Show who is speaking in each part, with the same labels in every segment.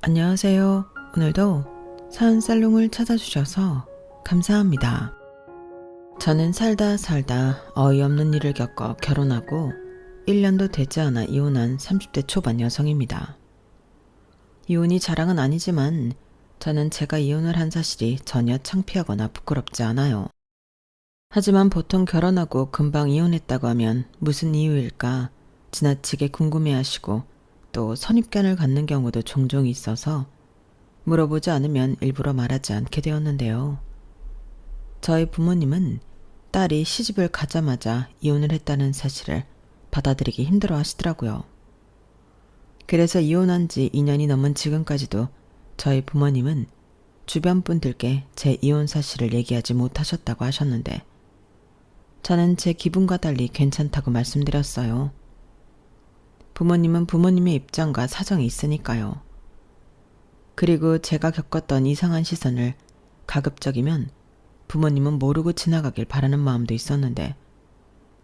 Speaker 1: 안녕하세요. 오늘도 사연살롱을 찾아주셔서 감사합니다. 저는 살다 어이없는 일을 겪어 결혼하고 1년도 되지 않아 이혼한 30대 초반 여성입니다. 이혼이 자랑은 아니지만 저는 제가 이혼을 한 사실이 전혀 창피하거나 부끄럽지 않아요. 하지만 보통 결혼하고 금방 이혼했다고 하면 무슨 이유일까 지나치게 궁금해하시고 또 선입견을 갖는 경우도 종종 있어서 물어보지 않으면 일부러 말하지 않게 되었는데요. 저희 부모님은 딸이 시집을 가자마자 이혼을 했다는 사실을 받아들이기 힘들어 하시더라고요. 그래서 이혼한 지 2년이 넘은 지금까지도 저희 부모님은 주변 분들께 제 이혼 사실을 얘기하지 못하셨다고 하셨는데 저는 제 기분과 달리 괜찮다고 말씀드렸어요. 부모님은 부모님의 입장과 사정이 있으니까요. 그리고 제가 겪었던 이상한 시선을 가급적이면 부모님은 모르고 지나가길 바라는 마음도 있었는데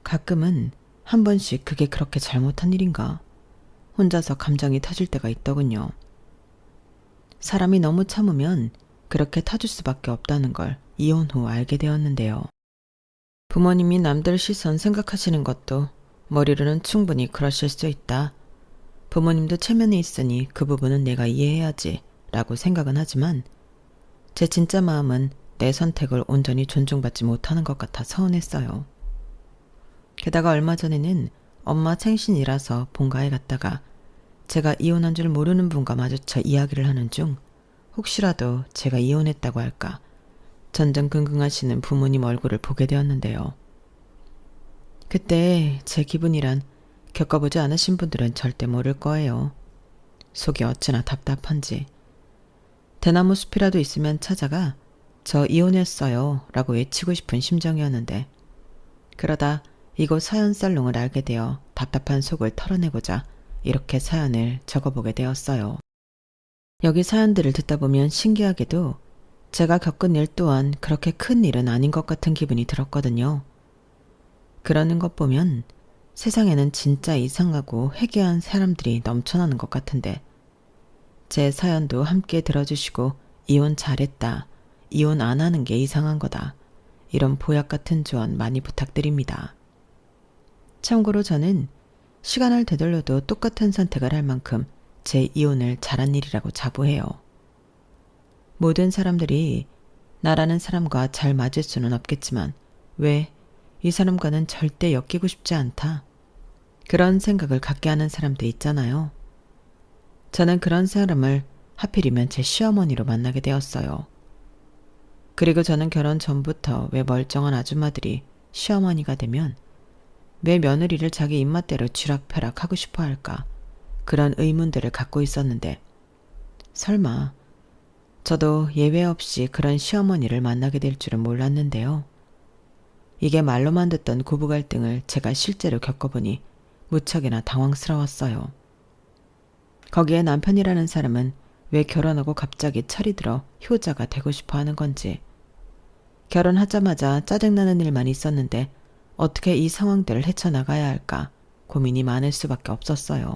Speaker 1: 가끔은 한 번씩 그게 그렇게 잘못한 일인가 혼자서 감정이 터질 때가 있더군요. 사람이 너무 참으면 그렇게 터질 수밖에 없다는 걸 이혼 후 알게 되었는데요. 부모님이 남들 시선 생각하시는 것도 머리로는 충분히 그러실 수 있다. 부모님도 체면이 있으니 그 부분은 내가 이해해야지 라고 생각은 하지만 제 진짜 마음은 내 선택을 온전히 존중받지 못하는 것 같아 서운했어요. 게다가 얼마 전에는 엄마 생신이라서 본가에 갔다가 제가 이혼한 줄 모르는 분과 마주쳐 이야기를 하는 중 혹시라도 제가 이혼했다고 할까 전전긍긍하시는 부모님 얼굴을 보게 되었는데요. 그때 제 기분이란 겪어보지 않으신 분들은 절대 모를 거예요. 속이 어찌나 답답한지. 대나무 숲이라도 있으면 찾아가 저 이혼했어요 라고 외치고 싶은 심정이었는데 그러다 이곳 사연살롱을 알게 되어 답답한 속을 털어내고자 이렇게 사연을 적어보게 되었어요. 여기 사연들을 듣다 보면 신기하게도 제가 겪은 일 또한 그렇게 큰 일은 아닌 것 같은 기분이 들었거든요. 그러는 것 보면 세상에는 진짜 이상하고 회개한 사람들이 넘쳐나는 것 같은데 제 사연도 함께 들어주시고 이혼 잘했다, 이혼 안 하는 게 이상한 거다 이런 보약 같은 조언 많이 부탁드립니다. 참고로 저는 시간을 되돌려도 똑같은 선택을 할 만큼 제 이혼을 잘한 일이라고 자부해요. 모든 사람들이 나라는 사람과 잘 맞을 수는 없겠지만 왜 이 사람과는 절대 엮이고 싶지 않다. 그런 생각을 갖게 하는 사람도 있잖아요. 저는 그런 사람을 하필이면 제 시어머니로 만나게 되었어요. 그리고 저는 결혼 전부터 왜 멀쩡한 아줌마들이 시어머니가 되면 왜 며느리를 자기 입맛대로 쥐락펴락 하고 싶어 할까 그런 의문들을 갖고 있었는데 설마 저도 예외 없이 그런 시어머니를 만나게 될 줄은 몰랐는데요. 이게 말로만 듣던 고부 갈등을 제가 실제로 겪어보니 무척이나 당황스러웠어요. 거기에 남편이라는 사람은 왜 결혼하고 갑자기 철이 들어 효자가 되고 싶어 하는 건지 결혼하자마자 짜증나는 일만 있었는데 어떻게 이 상황들을 헤쳐나가야 할까 고민이 많을 수밖에 없었어요.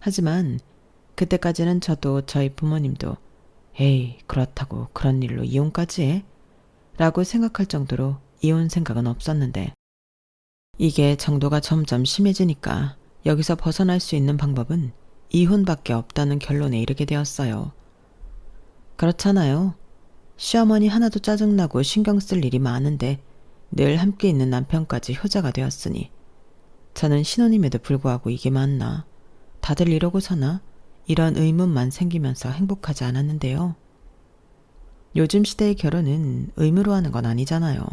Speaker 1: 하지만 그때까지는 저도 저희 부모님도 에이 그렇다고 그런 일로 이혼까지 해? 라고 생각할 정도로 이혼 생각은 없었는데 이게 정도가 점점 심해지니까 여기서 벗어날 수 있는 방법은 이혼밖에 없다는 결론에 이르게 되었어요. 그렇잖아요. 시어머니 하나도 짜증나고 신경 쓸 일이 많은데 늘 함께 있는 남편까지 효자가 되었으니 저는 신혼임에도 불구하고 이게 맞나? 다들 이러고 사나? 이런 의문만 생기면서 행복하지 않았는데요. 요즘 시대의 결혼은 의무로 하는 건 아니잖아요.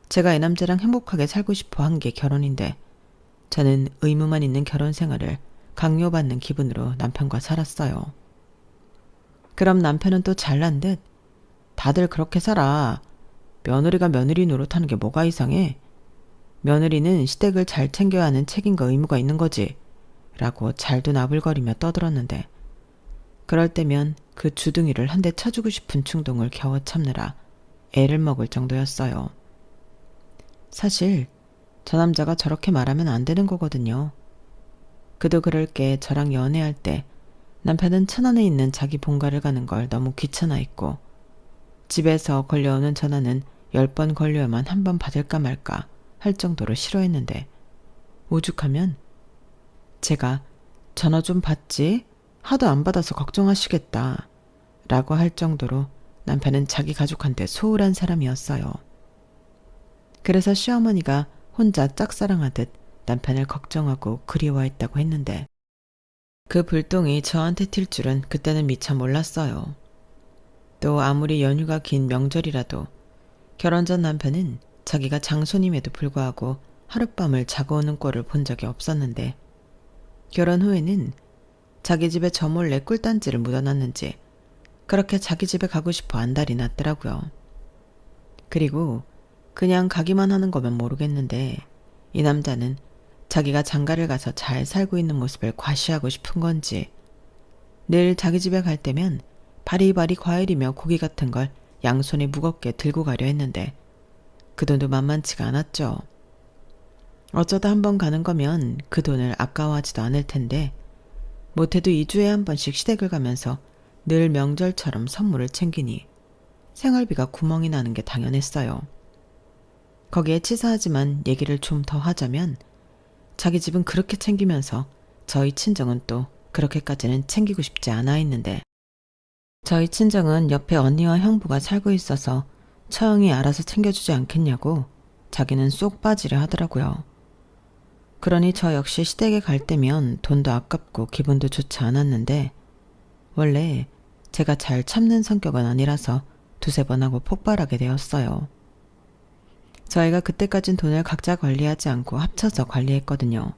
Speaker 1: 제가 이 남자랑 행복하게 살고 싶어 한 게 결혼인데 저는 의무만 있는 결혼 생활을 강요받는 기분으로 남편과 살았어요. 그럼 남편은 또 잘난 듯 다들 그렇게 살아. 며느리가 며느리 노릇하는 게 뭐가 이상해? 며느리는 시댁을 잘 챙겨야 하는 책임과 의무가 있는 거지. 라고 잘도 나불거리며 떠들었는데 그럴 때면 그 주둥이를 한 대 쳐주고 싶은 충동을 겨워 참느라 애를 먹을 정도였어요. 사실 저 남자가 저렇게 말하면 안 되는 거거든요. 그도 그럴 게 저랑 연애할 때 남편은 천안에 있는 자기 본가를 가는 걸 너무 귀찮아했고 집에서 걸려오는 전화는 10번 걸려야만 한 번 받을까 말까 할 정도로 싫어했는데 오죽하면 제가 전화 좀 받지? 하도 안 받아서 걱정하시겠다 라고 할 정도로 남편은 자기 가족한테 소홀한 사람이었어요. 그래서 시어머니가 혼자 짝사랑하듯 남편을 걱정하고 그리워했다고 했는데 그 불똥이 저한테 튈 줄은 그때는 미처 몰랐어요. 또 아무리 연휴가 긴 명절이라도 결혼 전 남편은 자기가 장손임에도 불구하고 하룻밤을 자고 오는 꼴을 본 적이 없었는데 결혼 후에는 자기 집에 저 몰래 꿀단지를 묻어놨는지 그렇게 자기 집에 가고 싶어 안달이 났더라고요. 그리고 그냥 가기만 하는 거면 모르겠는데 이 남자는 자기가 장가를 가서 잘 살고 있는 모습을 과시하고 싶은 건지 늘 자기 집에 갈 때면 바리바리 과일이며 고기 같은 걸 양손에 무겁게 들고 가려 했는데 그 돈도 만만치가 않았죠. 어쩌다 한 번 가는 거면 그 돈을 아까워하지도 않을 텐데 못해도 2주에 한 번씩 시댁을 가면서 늘 명절처럼 선물을 챙기니 생활비가 구멍이 나는 게 당연했어요. 거기에 치사하지만 얘기를 좀 더 하자면 자기 집은 그렇게 챙기면서 저희 친정은 또 그렇게까지는 챙기고 싶지 않아 했는데 저희 친정은 옆에 언니와 형부가 살고 있어서 처형이 알아서 챙겨주지 않겠냐고 자기는 쏙 빠지려 하더라고요. 그러니 저 역시 시댁에 갈 때면 돈도 아깝고 기분도 좋지 않았는데 원래 제가 잘 참는 성격은 아니라서 두세 번 하고 폭발하게 되었어요. 저희가 그때까진 돈을 각자 관리하지 않고 합쳐서 관리했거든요.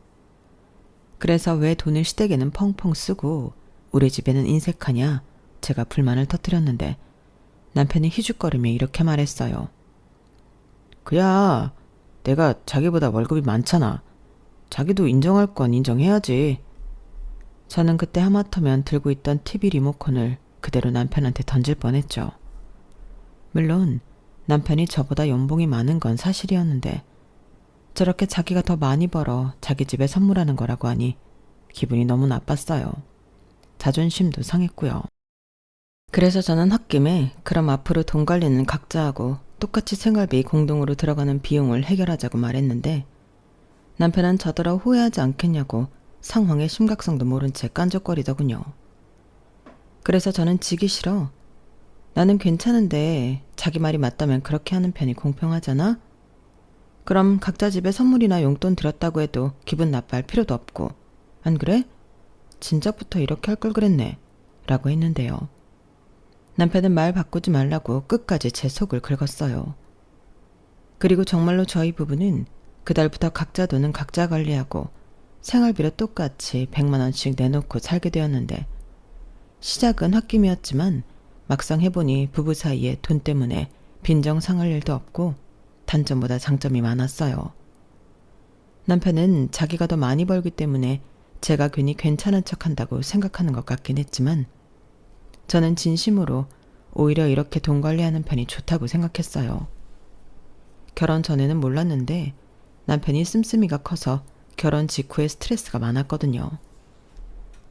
Speaker 1: 그래서 왜 돈을 시댁에는 펑펑 쓰고 우리 집에는 인색하냐 제가 불만을 터뜨렸는데 남편이 희죽거리며 이렇게 말했어요. 그야 내가 자기보다 월급이 많잖아. 자기도 인정할 건 인정해야지. 저는 그때 하마터면 들고 있던 TV 리모컨을 그대로 남편한테 던질 뻔했죠. 물론 남편이 저보다 연봉이 많은 건 사실이었는데 저렇게 자기가 더 많이 벌어 자기 집에 선물하는 거라고 하니 기분이 너무 나빴어요. 자존심도 상했고요. 그래서 저는 홧김에 그럼 앞으로 돈 관리는 각자 하고 똑같이 생활비 공동으로 들어가는 비용을 해결하자고 말했는데 남편은 저더러 후회하지 않겠냐고 상황의 심각성도 모른 채 깐족거리더군요. 그래서 저는 지기 싫어. 나는 괜찮은데 자기 말이 맞다면 그렇게 하는 편이 공평하잖아? 그럼 각자 집에 선물이나 용돈 들었다고 해도 기분 나빠할 필요도 없고 안 그래? 진작부터 이렇게 할 걸 그랬네 라고 했는데요. 남편은 말 바꾸지 말라고 끝까지 제 속을 긁었어요. 그리고 정말로 저희 부부는 그달부터 각자 돈은 각자 관리하고 생활비로 똑같이 100만 원씩 내놓고 살게 되었는데 시작은 홧김이었지만 막상 해보니 부부 사이에 돈 때문에 빈정 상할 일도 없고 단점보다 장점이 많았어요. 남편은 자기가 더 많이 벌기 때문에 제가 괜히 괜찮은 척한다고 생각하는 것 같긴 했지만 저는 진심으로 오히려 이렇게 돈 관리하는 편이 좋다고 생각했어요. 결혼 전에는 몰랐는데 남편이 씀씀이가 커서 결혼 직후에 스트레스가 많았거든요.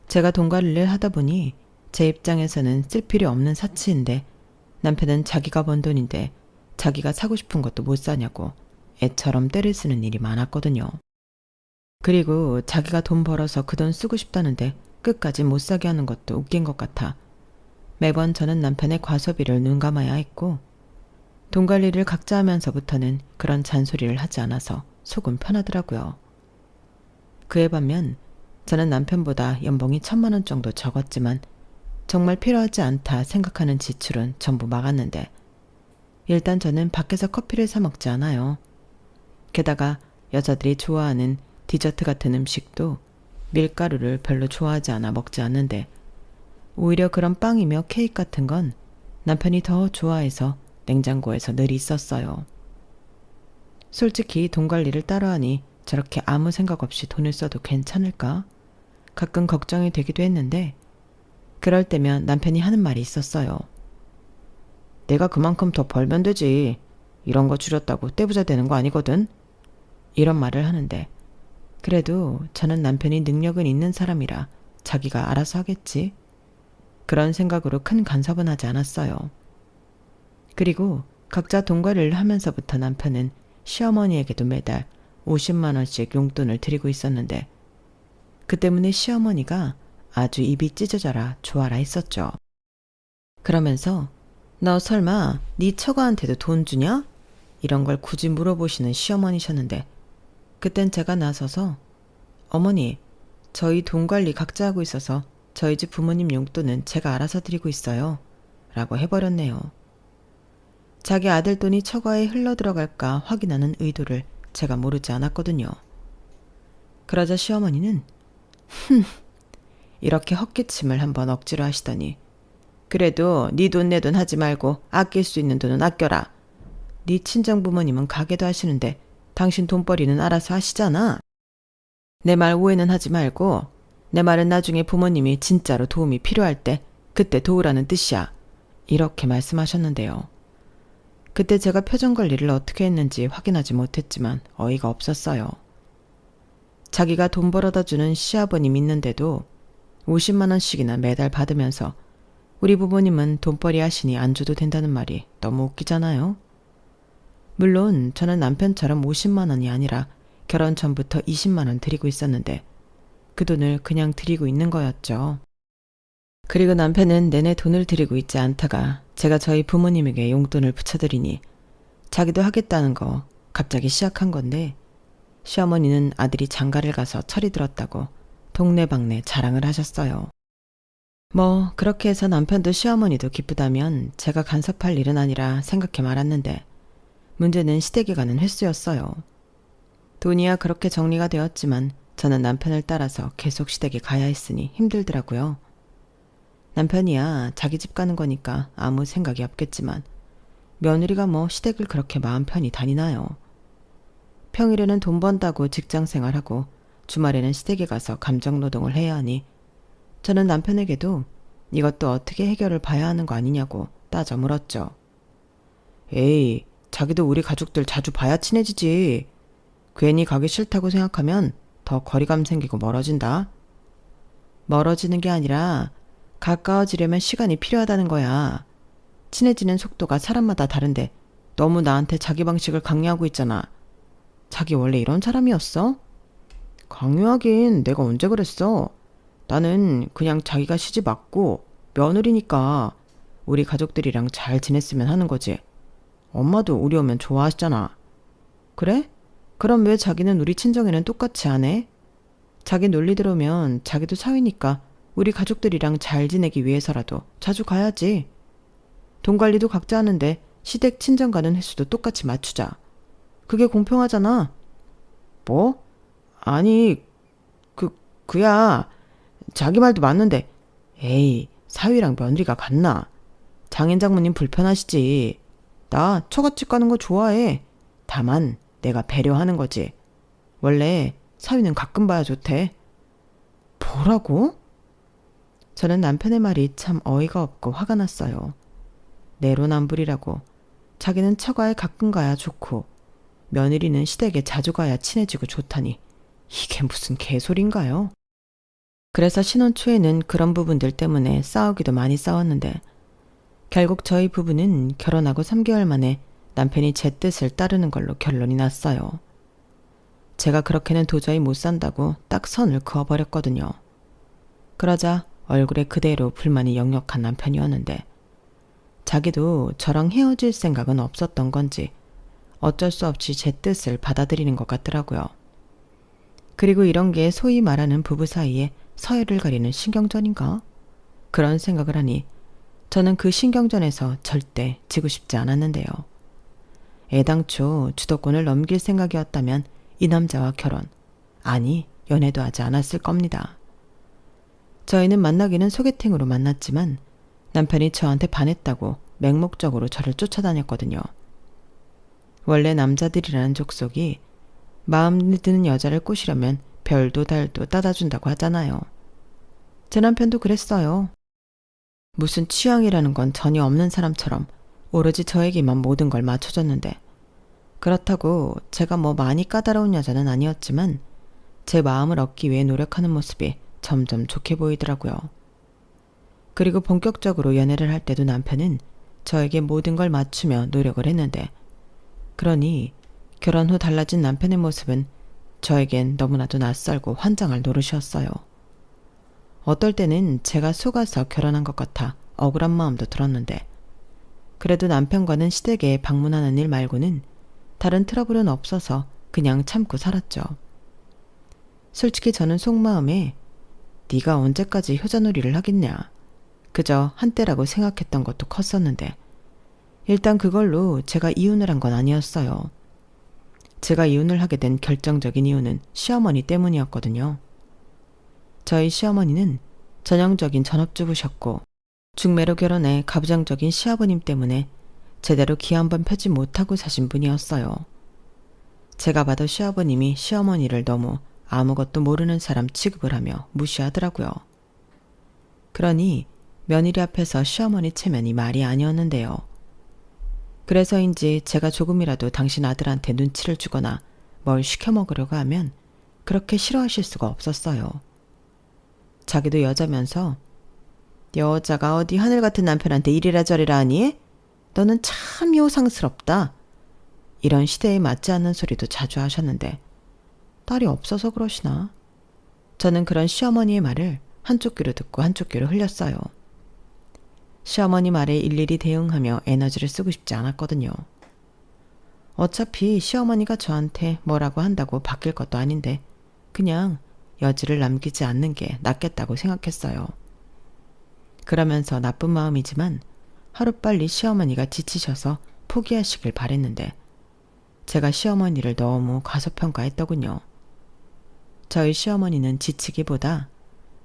Speaker 1: 제가 돈 관리를 하다 보니 제 입장에서는 쓸 필요 없는 사치인데 남편은 자기가 번 돈인데 자기가 사고 싶은 것도 못 사냐고 애처럼 떼를 쓰는 일이 많았거든요. 그리고 자기가 돈 벌어서 그 돈 쓰고 싶다는데 끝까지 못 사게 하는 것도 웃긴 것 같아 매번 저는 남편의 과소비를 눈감아야 했고 돈 관리를 각자 하면서부터는 그런 잔소리를 하지 않아서 속은 편하더라고요. 그에 반면 저는 남편보다 연봉이 1,000만 원 정도 적었지만 정말 필요하지 않다 생각하는 지출은 전부 막았는데 일단 저는 밖에서 커피를 사 먹지 않아요. 게다가 여자들이 좋아하는 디저트 같은 음식도 밀가루를 별로 좋아하지 않아 먹지 않는데 오히려 그런 빵이며 케이크 같은 건 남편이 더 좋아해서 냉장고에서 늘 있었어요. 솔직히 돈 관리를 따로하니 저렇게 아무 생각 없이 돈을 써도 괜찮을까? 가끔 걱정이 되기도 했는데 그럴 때면 남편이 하는 말이 있었어요. 내가 그만큼 더 벌면 되지. 이런 거 줄였다고 떼부자 되는 거 아니거든. 이런 말을 하는데 그래도 저는 남편이 능력은 있는 사람이라 자기가 알아서 하겠지 그런 생각으로 큰 간섭은 하지 않았어요. 그리고 각자 돈벌이를 하면서부터 남편은 시어머니에게도 매달 50만 원씩 용돈을 드리고 있었는데 그 때문에 시어머니가 아주 입이 찢어져라 좋아라 했었죠. 그러면서 너 설마 네 처가한테도 돈 주냐? 이런 걸 굳이 물어보시는 시어머니셨는데 그땐 제가 나서서 어머니, 저희 돈 관리 각자 하고 있어서 저희 집 부모님 용돈은 제가 알아서 드리고 있어요. 라고 해버렸네요. 자기 아들 돈이 처가에 흘러들어갈까 확인하는 의도를 제가 모르지 않았거든요. 그러자 시어머니는 이렇게 헛기침을 한번 억지로 하시더니 그래도 네 돈 내 돈 하지 말고 아낄 수 있는 돈은 아껴라. 네 친정 부모님은 가게도 하시는데 당신 돈벌이는 알아서 하시잖아. 내 말 오해는 하지 말고 내 말은 나중에 부모님이 진짜로 도움이 필요할 때 그때 도우라는 뜻이야. 이렇게 말씀하셨는데요. 그때 제가 표정 관리를 어떻게 했는지 확인하지 못했지만 어이가 없었어요. 자기가 돈 벌어다 주는 시아버님 있는데도 50만 원씩이나 매달 받으면서 우리 부모님은 돈벌이 하시니 안 줘도 된다는 말이 너무 웃기잖아요. 물론 저는 남편처럼 50만 원이 아니라 결혼 전부터 20만 원 드리고 있었는데 그 돈을 그냥 드리고 있는 거였죠. 그리고 남편은 내내 돈을 드리고 있지 않다가 제가 저희 부모님에게 용돈을 붙여드리니 자기도 하겠다는 거 갑자기 시작한 건데 시어머니는 아들이 장가를 가서 철이 들었다고 동네방네 자랑을 하셨어요. 뭐 그렇게 해서 남편도 시어머니도 기쁘다면 제가 간섭할 일은 아니라 생각해 말았는데 문제는 시댁에 가는 횟수였어요. 돈이야 그렇게 정리가 되었지만 저는 남편을 따라서 계속 시댁에 가야 했으니 힘들더라고요. 남편이야 자기 집 가는 거니까 아무 생각이 없겠지만 며느리가 뭐 시댁을 그렇게 마음 편히 다니나요. 평일에는 돈 번다고 직장 생활하고 주말에는 시댁에 가서 감정노동을 해야 하니 저는 남편에게도 이것도 어떻게 해결을 봐야 하는 거 아니냐고 따져 물었죠. 에이, 자기도 우리 가족들 자주 봐야 친해지지. 괜히 가기 싫다고 생각하면 더 거리감 생기고 멀어진다. 멀어지는 게 아니라 가까워지려면 시간이 필요하다는 거야. 친해지는 속도가 사람마다 다른데 너무 나한테 자기 방식을 강요하고 있잖아. 자기 원래 이런 사람이었어? 강요하긴 내가 언제 그랬어? 나는 그냥 자기가 시집 왔고 며느리니까 우리 가족들이랑 잘 지냈으면 하는 거지. 엄마도 우리 오면 좋아하시잖아. 그래? 그럼 왜 자기는 우리 친정에는 똑같이 안 해? 자기 논리 들으면 자기도 사위니까 우리 가족들이랑 잘 지내기 위해서라도 자주 가야지. 돈 관리도 각자 하는데 시댁 친정 가는 횟수도 똑같이 맞추자. 그게 공평하잖아. 뭐? 아니, 그야 자기 말도 맞는데 에이, 사위랑 며느리가 같나? 장인 장모님 불편하시지. 나 처갓집 가는 거 좋아해. 다만 내가 배려하는 거지. 원래 사위는 가끔 봐야 좋대. 뭐라고? 저는 남편의 말이 참 어이가 없고 화가 났어요. 내로남불이라고. 자기는 처가에 가끔 가야 좋고 며느리는 시댁에 자주 가야 친해지고 좋다니 이게 무슨 개소리인가요? 그래서 신혼 초에는 그런 부분들 때문에 싸우기도 많이 싸웠는데 결국 저희 부부는 결혼하고 3개월 만에 남편이 제 뜻을 따르는 걸로 결론이 났어요. 제가 그렇게는 도저히 못 산다고 딱 선을 그어버렸거든요. 그러자 얼굴에 그대로 불만이 역력한 남편이었는데 자기도 저랑 헤어질 생각은 없었던 건지 어쩔 수 없이 제 뜻을 받아들이는 것 같더라고요. 그리고 이런 게 소위 말하는 부부 사이에 서열을 가리는 신경전인가? 그런 생각을 하니 저는 그 신경전에서 절대 지고 싶지 않았는데요. 애당초 주도권을 넘길 생각이었다면 이 남자와 결혼, 아니 연애도 하지 않았을 겁니다. 저희는 만나기는 소개팅으로 만났지만 남편이 저한테 반했다고 맹목적으로 저를 쫓아다녔거든요. 원래 남자들이라는 족속이 마음에 드는 여자를 꼬시려면 별도 달도 따다준다고 하잖아요. 제 남편도 그랬어요. 무슨 취향이라는 건 전혀 없는 사람처럼 오로지 저에게만 모든 걸 맞춰줬는데 그렇다고 제가 뭐 많이 까다로운 여자는 아니었지만 제 마음을 얻기 위해 노력하는 모습이 점점 좋게 보이더라고요. 그리고 본격적으로 연애를 할 때도 남편은 저에게 모든 걸 맞추며 노력을 했는데, 그러니 결혼 후 달라진 남편의 모습은 저에겐 너무나도 낯설고 환장할 노릇이었어요. 어떨 때는 제가 속아서 결혼한 것 같아 억울한 마음도 들었는데, 그래도 남편과는 시댁에 방문하는 일 말고는 다른 트러블은 없어서 그냥 참고 살았죠. 솔직히 저는 속마음에 네가 언제까지 효자놀이를 하겠냐, 그저 한때라고 생각했던 것도 컸었는데, 일단 그걸로 제가 이혼을 한 건 아니었어요. 제가 이혼을 하게 된 결정적인 이유는 시어머니 때문이었거든요. 저희 시어머니는 전형적인 전업주부셨고, 중매로 결혼해 가부장적인 시아버님 때문에 제대로 기 한 번 펴지 못하고 사신 분이었어요. 제가 봐도 시아버님이 시어머니를 너무 아무것도 모르는 사람 취급을 하며 무시하더라고요. 그러니 며느리 앞에서 시어머니 체면이 말이 아니었는데요. 그래서인지 제가 조금이라도 당신 아들한테 눈치를 주거나 뭘 시켜 먹으려고 하면 그렇게 싫어하실 수가 없었어요. 자기도 여자면서 여자가 어디 하늘 같은 남편한테 이리라 저리라 하니? 너는 참 요상스럽다. 이런 시대에 맞지 않는 소리도 자주 하셨는데, 딸이 없어서 그러시나? 저는 그런 시어머니의 말을 한쪽 귀로 듣고 한쪽 귀로 흘렸어요. 시어머니 말에 일일이 대응하며 에너지를 쓰고 싶지 않았거든요. 어차피 시어머니가 저한테 뭐라고 한다고 바뀔 것도 아닌데 그냥 여지를 남기지 않는 게 낫겠다고 생각했어요. 그러면서 나쁜 마음이지만 하루빨리 시어머니가 지치셔서 포기하시길 바랬는데, 제가 시어머니를 너무 과소평가했더군요. 저희 시어머니는 지치기보다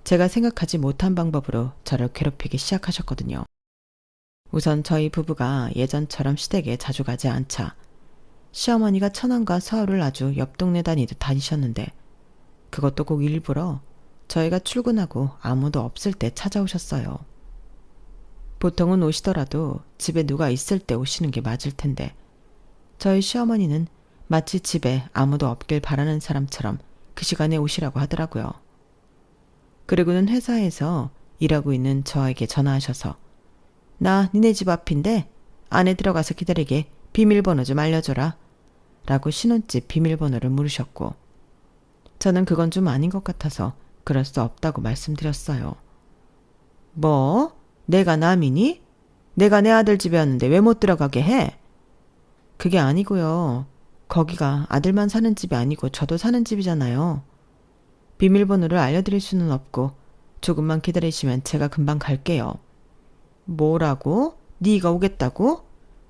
Speaker 1: 제가 생각하지 못한 방법으로 저를 괴롭히기 시작하셨거든요. 우선 저희 부부가 예전처럼 시댁에 자주 가지 않자 시어머니가 천안과 서울을 아주 옆 동네 다니듯 다니셨는데, 그것도 꼭 일부러 저희가 출근하고 아무도 없을 때 찾아오셨어요. 보통은 오시더라도 집에 누가 있을 때 오시는 게 맞을 텐데, 저희 시어머니는 마치 집에 아무도 없길 바라는 사람처럼 그 시간에 오시라고 하더라고요. 그리고는 회사에서 일하고 있는 저에게 전화하셔서 나 니네 집 앞인데 안에 들어가서 기다리게 비밀번호 좀 알려줘라 라고 신혼집 비밀번호를 물으셨고, 저는 그건 좀 아닌 것 같아서 그럴 수 없다고 말씀드렸어요. 뭐? 내가 남이니? 내가 내 아들 집에 왔는데 왜 못 들어가게 해? 그게 아니고요. 거기가 아들만 사는 집이 아니고 저도 사는 집이잖아요. 비밀번호를 알려드릴 수는 없고 조금만 기다리시면 제가 금방 갈게요. 뭐라고? 네가 오겠다고?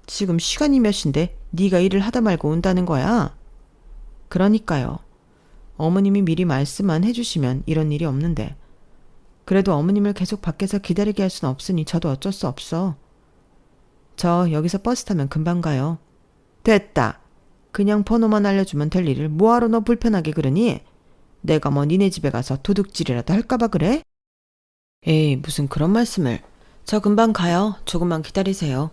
Speaker 1: 지금 시간이 몇 시인데 네가 일을 하다 말고 온다는 거야? 그러니까요. 어머님이 미리 말씀만 해주시면 이런 일이 없는데, 그래도 어머님을 계속 밖에서 기다리게 할 순 없으니 저도 어쩔 수 없어. 저 여기서 버스 타면 금방 가요. 됐다. 그냥 번호만 알려주면 될 일을 뭐하러 너 불편하게 그러니? 내가 뭐 니네 집에 가서 도둑질이라도 할까봐 그래? 에이, 무슨 그런 말씀을. 저 금방 가요. 조금만 기다리세요.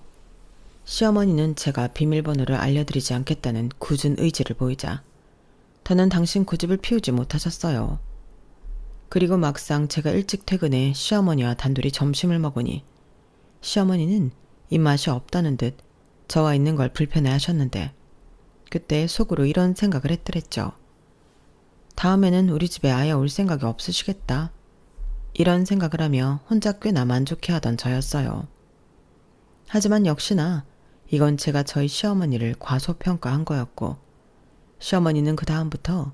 Speaker 1: 시어머니는 제가 비밀번호를 알려드리지 않겠다는 굳은 의지를 보이자 더는 당신 고집을 피우지 못하셨어요. 그리고 막상 제가 일찍 퇴근해 시어머니와 단둘이 점심을 먹으니 시어머니는 입맛이 없다는 듯 저와 있는 걸 불편해 하셨는데, 그때 속으로 이런 생각을 했더랬죠. 다음에는 우리 집에 아예 올 생각이 없으시겠다. 이런 생각을 하며 혼자 꽤나 만족해하던 저였어요. 하지만 역시나 이건 제가 저희 시어머니를 과소평가한 거였고, 시어머니는 그 다음부터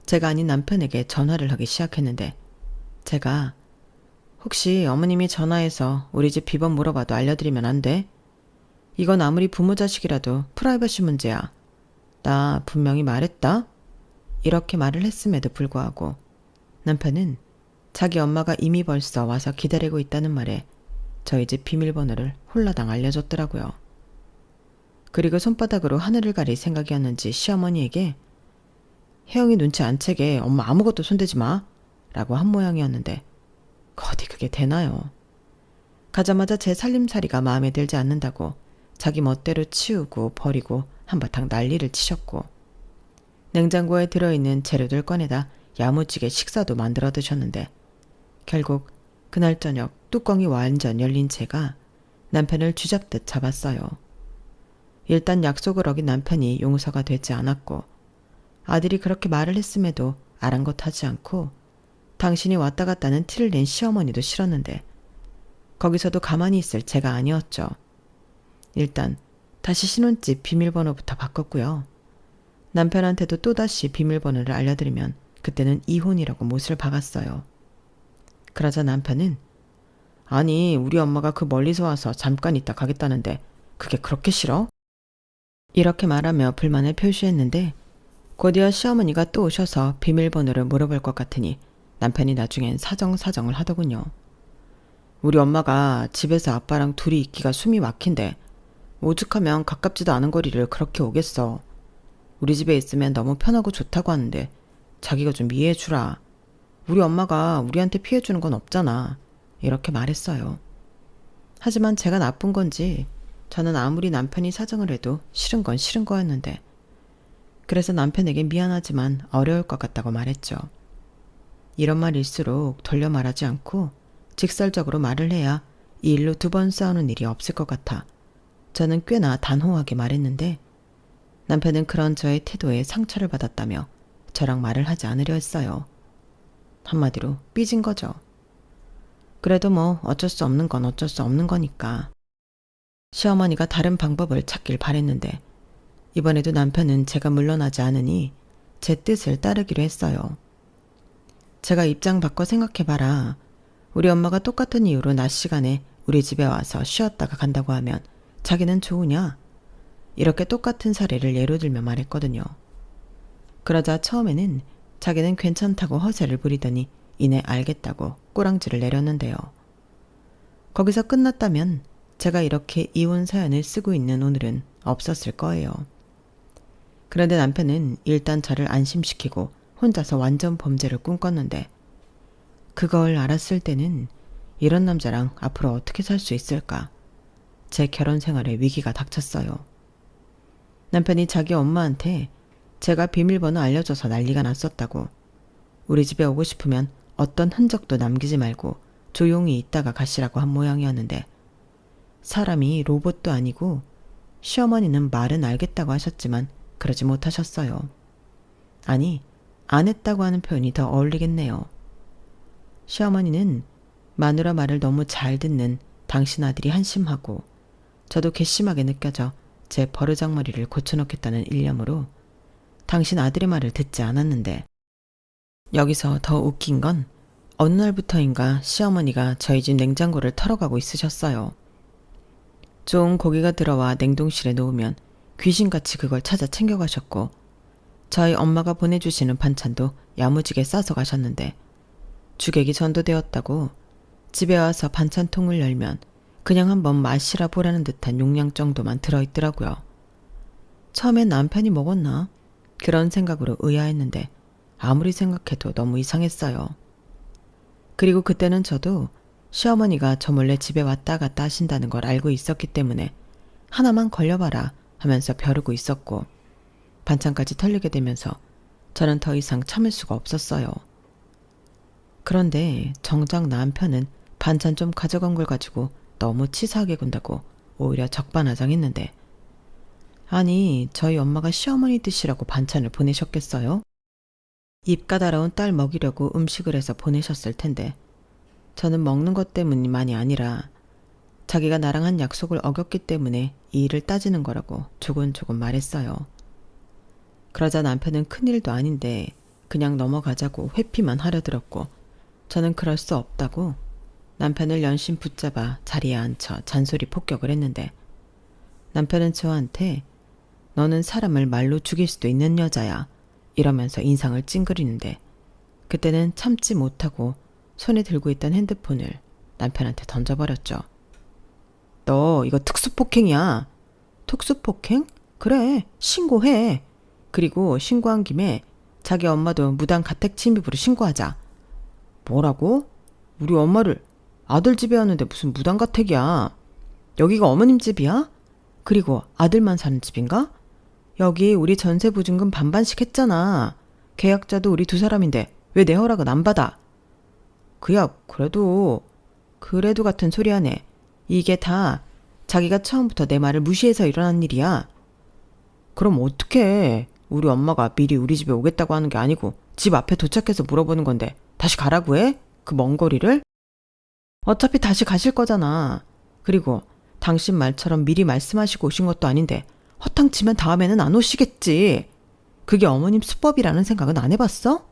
Speaker 1: 제가 아닌 남편에게 전화를 하기 시작했는데, 제가 혹시 어머님이 전화해서 우리 집 비번 물어봐도 알려드리면 안 돼? 이건 아무리 부모 자식이라도 프라이버시 문제야. 나 분명히 말했다. 이렇게 말을 했음에도 불구하고 남편은 자기 엄마가 이미 벌써 와서 기다리고 있다는 말에 저희 집 비밀번호를 홀라당 알려줬더라고요. 그리고 손바닥으로 하늘을 가릴 생각이었는지 시어머니에게 혜영이 눈치 안 채게 엄마 아무것도 손대지 마 라고 한 모양이었는데, 어디 그게 되나요? 가자마자 제 살림살이가 마음에 들지 않는다고 자기 멋대로 치우고 버리고 한바탕 난리를 치셨고, 냉장고에 들어있는 재료들 꺼내다 야무지게 식사도 만들어 드셨는데, 결국 그날 저녁 뚜껑이 완전 열린 채가 남편을 쥐잡듯 잡았어요. 일단 약속을 어긴 남편이 용서가 되지 않았고 아들이 그렇게 말을 했음에도 아랑곳하지 않고 당신이 왔다 갔다는 티를 낸 시어머니도 싫었는데 거기서도 가만히 있을 제가 아니었죠. 일단 다시 신혼집 비밀번호부터 바꿨고요. 남편한테도 또다시 비밀번호를 알려드리면 그때는 이혼이라고 못을 박았어요. 그러자 남편은 아니 우리 엄마가 그 멀리서 와서 잠깐 있다 가겠다는데 그게 그렇게 싫어? 이렇게 말하며 불만을 표시했는데 곧이어 시어머니가 또 오셔서 비밀번호를 물어볼 것 같으니 남편이 나중엔 사정을 하더군요. 우리 엄마가 집에서 아빠랑 둘이 있기가 숨이 막힌데 오죽하면 가깝지도 않은 거리를 그렇게 오겠어. 우리 집에 있으면 너무 편하고 좋다고 하는데 자기가 좀 이해해주라. 우리 엄마가 우리한테 피해주는 건 없잖아. 이렇게 말했어요. 하지만 제가 나쁜 건지 저는 아무리 남편이 사정을 해도 싫은 건 싫은 거였는데 그래서 남편에게 미안하지만 어려울 것 같다고 말했죠. 이런 말일수록 돌려 말하지 않고 직설적으로 말을 해야 이 일로 2번 싸우는 일이 없을 것 같아 저는 꽤나 단호하게 말했는데 남편은 그런 저의 태도에 상처를 받았다며 저랑 말을 하지 않으려 했어요. 한마디로 삐진 거죠. 그래도 뭐 어쩔 수 없는 건 어쩔 수 없는 거니까. 시어머니가 다른 방법을 찾길 바랬는데 이번에도 남편은 제가 물러나지 않으니 제 뜻을 따르기로 했어요. 제가 입장 바꿔 생각해봐라. 우리 엄마가 똑같은 이유로 낮 시간에 우리 집에 와서 쉬었다가 간다고 하면 자기는 좋으냐? 이렇게 똑같은 사례를 예로 들며 말했거든요. 그러자 처음에는 자기는 괜찮다고 허세를 부리더니 이내 알겠다고 꼬랑지를 내렸는데요. 거기서 끝났다면 제가 이렇게 이혼 사연을 쓰고 있는 오늘은 없었을 거예요. 그런데 남편은 일단 저를 안심시키고 혼자서 완전 범죄를 꿈꿨는데 그걸 알았을 때는 이런 남자랑 앞으로 어떻게 살 수 있을까? 제 결혼 생활에 위기가 닥쳤어요. 남편이 자기 엄마한테 제가 비밀번호 알려줘서 난리가 났었다고 우리 집에 오고 싶으면 어떤 흔적도 남기지 말고 조용히 있다가 가시라고 한 모양이었는데 사람이 로봇도 아니고 시어머니는 말은 알겠다고 하셨지만 그러지 못하셨어요. 아니, 안 했다고 하는 표현이 더 어울리겠네요. 시어머니는 마누라 말을 너무 잘 듣는 당신 아들이 한심하고 저도 괘씸하게 느껴져 제 버르장머리를 고쳐놓겠다는 일념으로 당신 아들의 말을 듣지 않았는데 여기서 더 웃긴 건 어느 날부터인가 시어머니가 저희 집 냉장고를 털어가고 있으셨어요. 좋은 고기가 들어와 냉동실에 놓으면 귀신같이 그걸 찾아 챙겨가셨고 저희 엄마가 보내주시는 반찬도 야무지게 싸서 가셨는데 주객이 전도되었다고 집에 와서 반찬통을 열면 그냥 한번 마시라 보라는 듯한 용량 정도만 들어있더라고요. 처음엔 남편이 먹었나? 그런 생각으로 의아했는데 아무리 생각해도 너무 이상했어요. 그리고 그때는 저도 시어머니가 저 몰래 집에 왔다 갔다 하신다는 걸 알고 있었기 때문에 하나만 걸려봐라 하면서 벼르고 있었고 반찬까지 털리게 되면서 저는 더 이상 참을 수가 없었어요. 그런데 정작 남편은 반찬 좀 가져간 걸 가지고 너무 치사하게 군다고 오히려 적반하장했는데 아니 저희 엄마가 시어머니 드시라고 반찬을 보내셨겠어요? 입 까다로운 딸 먹이려고 음식을 해서 보내셨을 텐데 저는 먹는 것 때문만이 아니라 자기가 나랑 한 약속을 어겼기 때문에 이 일을 따지는 거라고 조곤조곤 말했어요. 그러자 남편은 큰일도 아닌데 그냥 넘어가자고 회피만 하려 들었고 저는 그럴 수 없다고 남편을 연신 붙잡아 자리에 앉혀 잔소리 폭격을 했는데 남편은 저한테 너는 사람을 말로 죽일 수도 있는 여자야 이러면서 인상을 찡그리는데 그때는 참지 못하고 손에 들고 있던 핸드폰을 남편한테 던져버렸죠. 너 이거 특수폭행이야. 특수폭행? 그래 신고해. 그리고 신고한 김에 자기 엄마도 무단 가택침입으로 신고하자. 뭐라고? 우리 엄마를 아들 집에 왔는데 무슨 무단 가택이야. 여기가 어머님 집이야? 그리고 아들만 사는 집인가? 여기 우리 전세 보증금 반반씩 했잖아. 계약자도 우리 2사람인데 왜 내 허락은 안 받아? 그야 그래도 그래도 같은 소리 하네. 이게 다 자기가 처음부터 내 말을 무시해서 일어난 일이야. 그럼 어떡해. 우리 엄마가 미리 우리 집에 오겠다고 하는 게 아니고 집 앞에 도착해서 물어보는 건데 다시 가라고 해? 그 먼 거리를? 어차피 다시 가실 거잖아. 그리고 당신 말처럼 미리 말씀하시고 오신 것도 아닌데 허탕치면 다음에는 안 오시겠지. 그게 어머님 수법이라는 생각은 안 해봤어?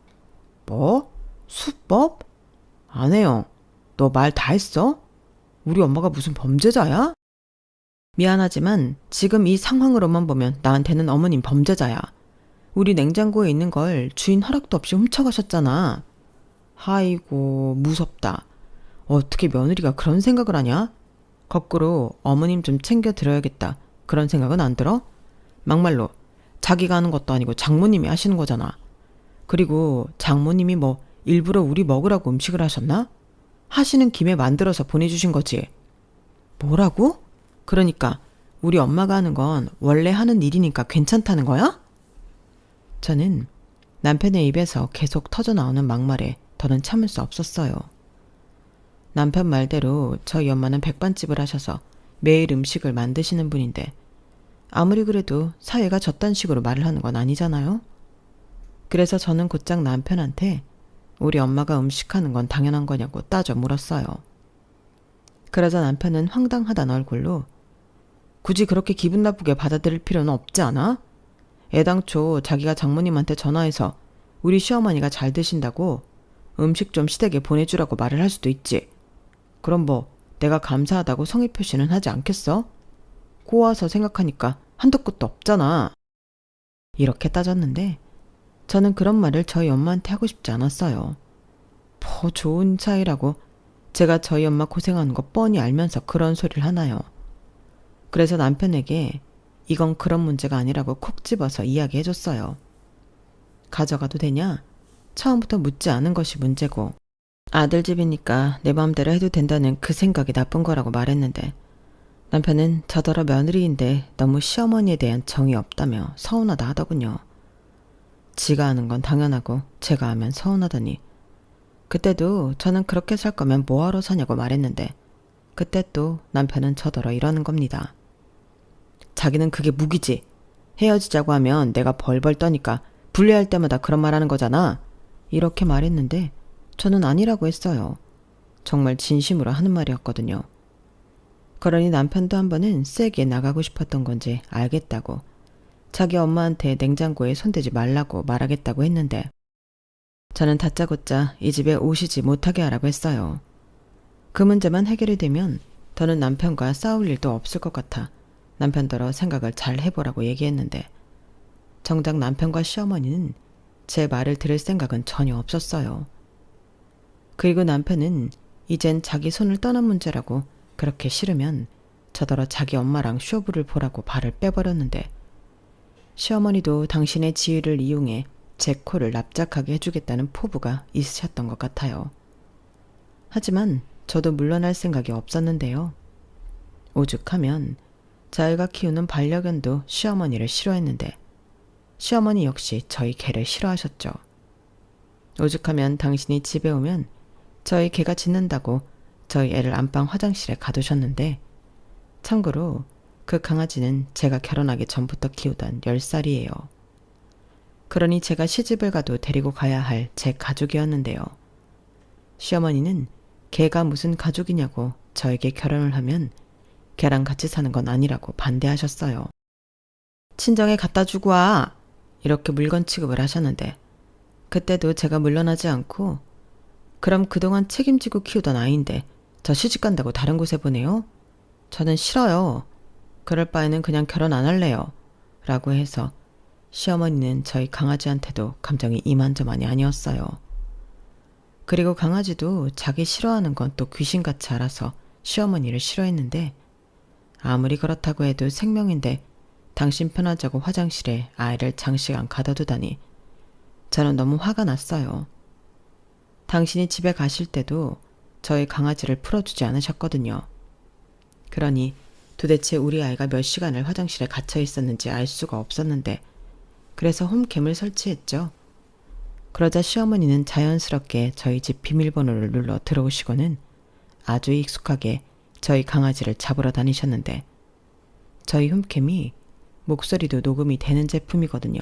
Speaker 1: 뭐? 수법? 안 해요. 너 말 다 했어? 우리 엄마가 무슨 범죄자야? 미안하지만 지금 이 상황으로만 보면 나한테는 어머님 범죄자야. 우리 냉장고에 있는 걸 주인 허락도 없이 훔쳐가셨잖아. 아이고, 무섭다. 어떻게 며느리가 그런 생각을 하냐? 거꾸로 어머님 좀 챙겨 드려야겠다. 그런 생각은 안 들어? 막말로 자기가 하는 것도 아니고 장모님이 하시는 거잖아. 그리고 장모님이 뭐 일부러 우리 먹으라고 음식을 하셨나? 하시는 김에 만들어서 보내주신 거지. 뭐라고? 그러니까 우리 엄마가 하는 건 원래 하는 일이니까 괜찮다는 거야? 저는 남편의 입에서 계속 터져나오는 막말에 더는 참을 수 없었어요. 남편 말대로 저희 엄마는 백반집을 하셔서 매일 음식을 만드시는 분인데 아무리 그래도 사위가 저딴 식으로 말을 하는 건 아니잖아요. 그래서 저는 곧장 남편한테 우리 엄마가 음식하는 건 당연한 거냐고 따져 물었어요. 그러자 남편은 황당하다는 얼굴로 굳이 그렇게 기분 나쁘게 받아들일 필요는 없지 않아? 애당초 자기가 장모님한테 전화해서 우리 시어머니가 잘 드신다고 음식 좀 시댁에 보내주라고 말을 할 수도 있지. 그럼 뭐 내가 감사하다고 성의 표시는 하지 않겠어? 꼬아서 생각하니까 한도 끝도 없잖아. 이렇게 따졌는데 저는 그런 말을 저희 엄마한테 하고 싶지 않았어요. 뭐 좋은 사이라고 제가 저희 엄마 고생하는 거 뻔히 알면서 그런 소리를 하나요. 그래서 남편에게 이건 그런 문제가 아니라고 콕 집어서 이야기해줬어요. 가져가도 되냐? 처음부터 묻지 않은 것이 문제고 아들 집이니까 내 마음대로 해도 된다는 그 생각이 나쁜 거라고 말했는데 남편은 저더러 며느리인데 너무 시어머니에 대한 정이 없다며 서운하다 하더군요. 지가 하는 건 당연하고 제가 하면 서운하더니 그때도 저는 그렇게 살 거면 뭐하러 사냐고 말했는데 그때 또 남편은 저더러 이러는 겁니다. 자기는 그게 무기지. 헤어지자고 하면 내가 벌벌 떠니까 분리할 때마다 그런 말 하는 거잖아. 이렇게 말했는데 저는 아니라고 했어요. 정말 진심으로 하는 말이었거든요. 그러니 남편도 한 번은 세게 나가고 싶었던 건지 알겠다고 자기 엄마한테 냉장고에 손대지 말라고 말하겠다고 했는데 저는 다짜고짜 이 집에 오시지 못하게 하라고 했어요. 그 문제만 해결이 되면 더는 남편과 싸울 일도 없을 것 같아 남편더러 생각을 잘 해보라고 얘기했는데 정작 남편과 시어머니는 제 말을 들을 생각은 전혀 없었어요. 그리고 남편은 이젠 자기 손을 떠난 문제라고 그렇게 싫으면 저더러 자기 엄마랑 쇼부를 보라고 발을 빼버렸는데 시어머니도 당신의 지위를 이용해 제 코를 납작하게 해주겠다는 포부가 있으셨던 것 같아요. 하지만 저도 물러날 생각이 없었는데요. 오죽하면 자기가 키우는 반려견도 시어머니를 싫어했는데 시어머니 역시 저희 개를 싫어하셨죠. 오죽하면 당신이 집에 오면 저희 개가 짖는다고 저희 애를 안방 화장실에 가두셨는데 참고로 그 강아지는 제가 결혼하기 전부터 키우던 10살이에요. 그러니 제가 시집을 가도 데리고 가야 할 제 가족이었는데요. 시어머니는 개가 무슨 가족이냐고 저에게 결혼을 하면 개랑 같이 사는 건 아니라고 반대하셨어요. 친정에 갖다 주고 와! 이렇게 물건 취급을 하셨는데 그때도 제가 물러나지 않고 그럼 그동안 책임지고 키우던 아이인데 저 시집 간다고 다른 곳에 보내요? 저는 싫어요. 그럴 바에는 그냥 결혼 안 할래요. 라고 해서 시어머니는 저희 강아지한테도 감정이 이만저만이 아니었어요. 그리고 강아지도 자기 싫어하는 건 또 귀신같이 알아서 시어머니를 싫어했는데 아무리 그렇다고 해도 생명인데 당신 편하자고 화장실에 아이를 장시간 가둬두다니 저는 너무 화가 났어요. 당신이 집에 가실 때도 저희 강아지를 풀어주지 않으셨거든요. 그러니 도대체 우리 아이가 몇 시간을 화장실에 갇혀 있었는지 알 수가 없었는데 그래서 홈캠을 설치했죠. 그러자 시어머니는 자연스럽게 저희 집 비밀번호를 눌러 들어오시고는 아주 익숙하게 저희 강아지를 잡으러 다니셨는데 저희 홈캠이 목소리도 녹음이 되는 제품이거든요.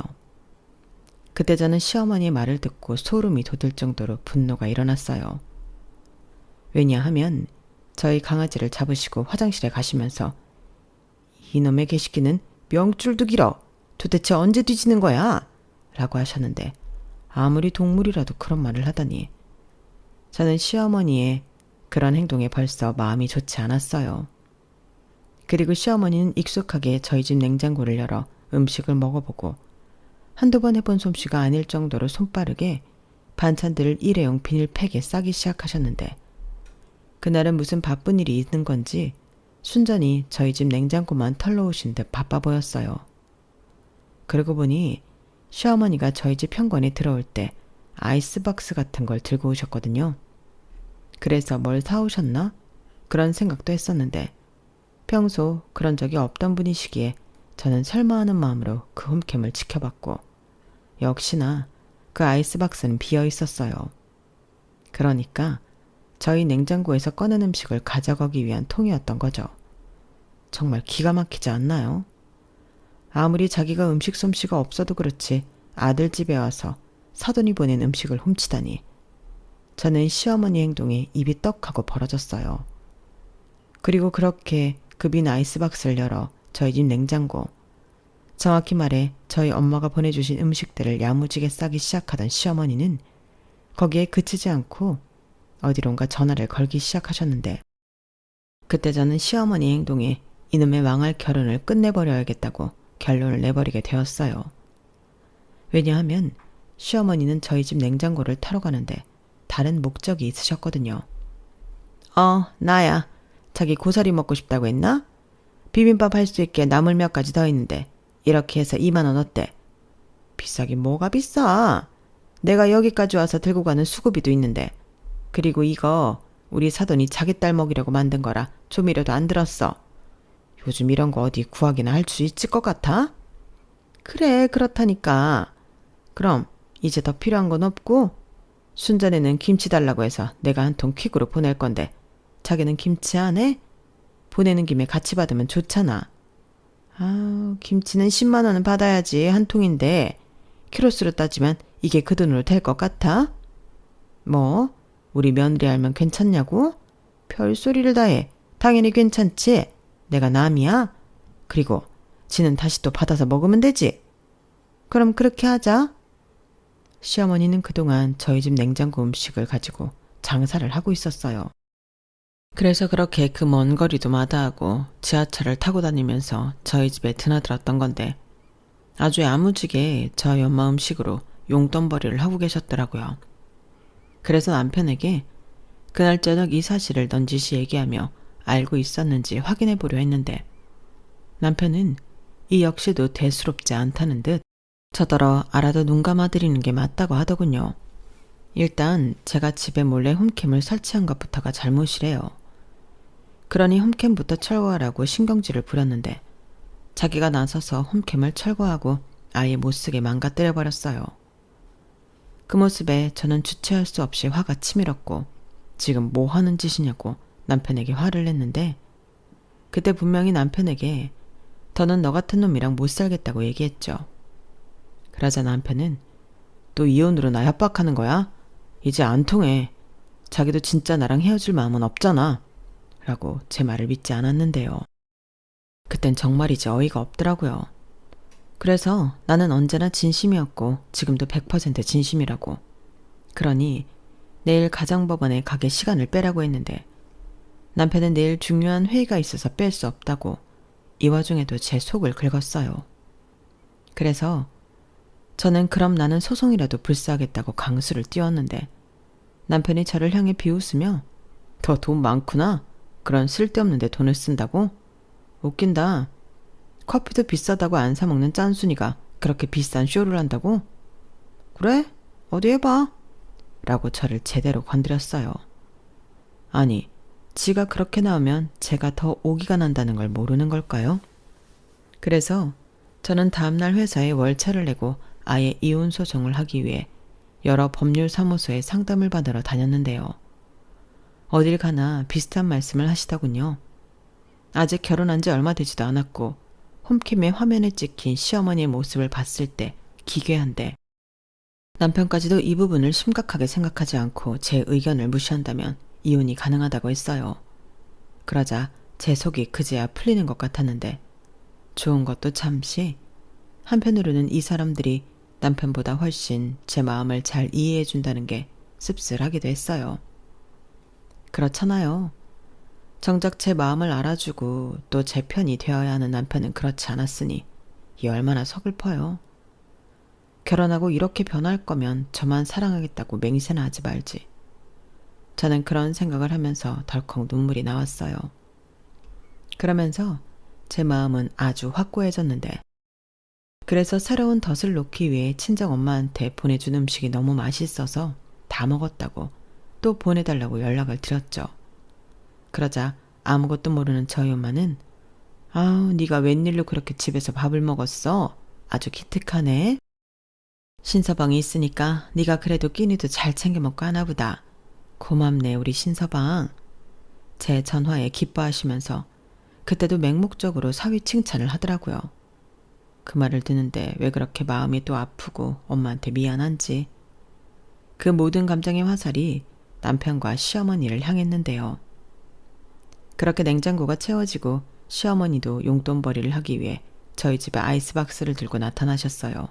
Speaker 1: 그때 저는 시어머니의 말을 듣고 소름이 돋을 정도로 분노가 일어났어요. 왜냐하면 저희 강아지를 잡으시고 화장실에 가시면서 이놈의 개새끼는 명줄도 길어. 도대체 언제 뒤지는 거야? 라고 하셨는데 아무리 동물이라도 그런 말을 하다니 저는 시어머니의 그런 행동에 벌써 마음이 좋지 않았어요. 그리고 시어머니는 익숙하게 저희 집 냉장고를 열어 음식을 먹어보고 한두 번 해본 솜씨가 아닐 정도로 손빠르게 반찬들을 일회용 비닐팩에 싸기 시작하셨는데 그날은 무슨 바쁜 일이 있는 건지 순전히 저희 집 냉장고만 털러오신 듯 바빠 보였어요. 그러고 보니 시어머니가 저희 집 현관에 들어올 때 아이스박스 같은 걸 들고 오셨거든요. 그래서 뭘 사오셨나? 그런 생각도 했었는데 평소 그런 적이 없던 분이시기에 저는 설마 하는 마음으로 그 홈캠을 지켜봤고 역시나 그 아이스박스는 비어 있었어요. 그러니까 저희 냉장고에서 꺼낸 음식을 가져가기 위한 통이었던 거죠. 정말 기가 막히지 않나요? 아무리 자기가 음식 솜씨가 없어도 그렇지 아들 집에 와서 사돈이 보낸 음식을 훔치다니. 저는 시어머니 행동에 입이 떡하고 벌어졌어요. 그리고 그렇게 그 빈 아이스박스를 열어 저희 집 냉장고, 정확히 말해 저희 엄마가 보내주신 음식들을 야무지게 싸기 시작하던 시어머니는 거기에 그치지 않고 어디론가 전화를 걸기 시작하셨는데 그때 저는 시어머니 행동에 이놈의 망할 결혼을 끝내버려야겠다고 결론을 내버리게 되었어요. 왜냐하면 시어머니는 저희 집 냉장고를 타러 가는데 다른 목적이 있으셨거든요. 나야. 자기 고사리 먹고 싶다고 했나? 비빔밥 할 수 있게 나물 몇 가지 더 있는데 이렇게 해서 2만 원 어때? 비싸긴 뭐가 비싸. 내가 여기까지 와서 들고 가는 수고비도 있는데 그리고 이거 우리 사돈이 자기 딸 먹이려고 만든 거라 조미료도 안 들었어. 요즘 이런 거 어디 구하기나 할 수 있을 것 같아? 그래, 그렇다니까. 그럼 이제 더 필요한 건 없고 순전에는 김치 달라고 해서 내가 한 통 퀵으로 보낼 건데 자기는 김치 안 해? 보내는 김에 같이 받으면 좋잖아. 김치는 10만 원은 받아야지 한 통인데 키로수로 따지면 이게 그 돈으로 될 것 같아? 뭐? 우리 며느리 알면 괜찮냐고? 별소리를 다 해. 당연히 괜찮지. 내가 남이야? 그리고 지는 다시 또 받아서 먹으면 되지. 그럼 그렇게 하자. 시어머니는 그동안 저희 집 냉장고 음식을 가지고 장사를 하고 있었어요. 그래서 그렇게 그 먼 거리도 마다하고 지하철을 타고 다니면서 저희 집에 드나들었던 건데 아주 야무지게 저희 엄마 음식으로 용돈벌이를 하고 계셨더라고요. 그래서 남편에게 그날 저녁 이 사실을 넌지시 얘기하며 알고 있었는지 확인해 보려 했는데 남편은 이 역시도 대수롭지 않다는 듯 저더러 알아도 눈 감아드리는 게 맞다고 하더군요. 일단 제가 집에 몰래 홈캠을 설치한 것부터가 잘못이래요. 그러니 홈캠부터 철거하라고 신경질을 부렸는데 자기가 나서서 홈캠을 철거하고 아예 못쓰게 망가뜨려버렸어요. 그 모습에 저는 주체할 수 없이 화가 치밀었고 지금 뭐 하는 짓이냐고 남편에게 화를 냈는데 그때 분명히 남편에게 더는 너 같은 놈이랑 못 살겠다고 얘기했죠. 그러자 남편은 또 이혼으로 나 협박하는 거야? 이제 안 통해. 자기도 진짜 나랑 헤어질 마음은 없잖아. 라고 제 말을 믿지 않았는데요. 그땐 정말이지 어이가 없더라고요. 그래서 나는 언제나 진심이었고 지금도 100% 진심이라고. 그러니 내일 가정법원에 가게 시간을 빼라고 했는데 남편은 내일 중요한 회의가 있어서 뺄 수 없다고 이 와중에도 제 속을 긁었어요. 그래서 저는 그럼 나는 소송이라도 불사하겠다고 강수를 띄웠는데 남편이 저를 향해 비웃으며 더 돈 많구나. 그런 쓸데없는 데 돈을 쓴다고? 웃긴다. 커피도 비싸다고 안 사먹는 짠순이가 그렇게 비싼 쇼를 한다고? 그래? 어디 해봐. 라고 저를 제대로 건드렸어요. 아니, 지가 그렇게 나오면 제가 더 오기가 난다는 걸 모르는 걸까요? 그래서 저는 다음날 회사에 월차를 내고 아예 이혼 소송을 하기 위해 여러 법률 사무소에 상담을 받으러 다녔는데요. 어딜 가나 비슷한 말씀을 하시더군요. 아직 결혼한 지 얼마 되지도 않았고 홈캠의 화면에 찍힌 시어머니의 모습을 봤을 때 기괴한데 남편까지도 이 부분을 심각하게 생각하지 않고 제 의견을 무시한다면 이혼이 가능하다고 했어요. 그러자 제 속이 그제야 풀리는 것 같았는데 좋은 것도 잠시 한편으로는 이 사람들이 남편보다 훨씬 제 마음을 잘 이해해 준다는 게 씁쓸하기도 했어요. 그렇잖아요. 정작 제 마음을 알아주고 또 제 편이 되어야 하는 남편은 그렇지 않았으니 이 얼마나 서글퍼요. 결혼하고 이렇게 변할 거면 저만 사랑하겠다고 맹세나 하지 말지. 저는 그런 생각을 하면서 덜컥 눈물이 나왔어요. 그러면서 제 마음은 아주 확고해졌는데 그래서 새로운 덫을 놓기 위해 친정엄마한테 보내준 음식이 너무 맛있어서 다 먹었다고 또 보내달라고 연락을 드렸죠. 그러자 아무것도 모르는 저희 엄마는 아우 네가 웬일로 그렇게 집에서 밥을 먹었어? 아주 기특하네. 신서방이 있으니까 네가 그래도 끼니도 잘 챙겨 먹고 하나보다. 고맙네 우리 신서방. 제 전화에 기뻐하시면서 그때도 맹목적으로 사위 칭찬을 하더라고요. 그 말을 듣는데 왜 그렇게 마음이 또 아프고 엄마한테 미안한지. 그 모든 감정의 화살이 남편과 시어머니를 향했는데요. 그렇게 냉장고가 채워지고 시어머니도 용돈벌이를 하기 위해 저희 집에 아이스박스를 들고 나타나셨어요.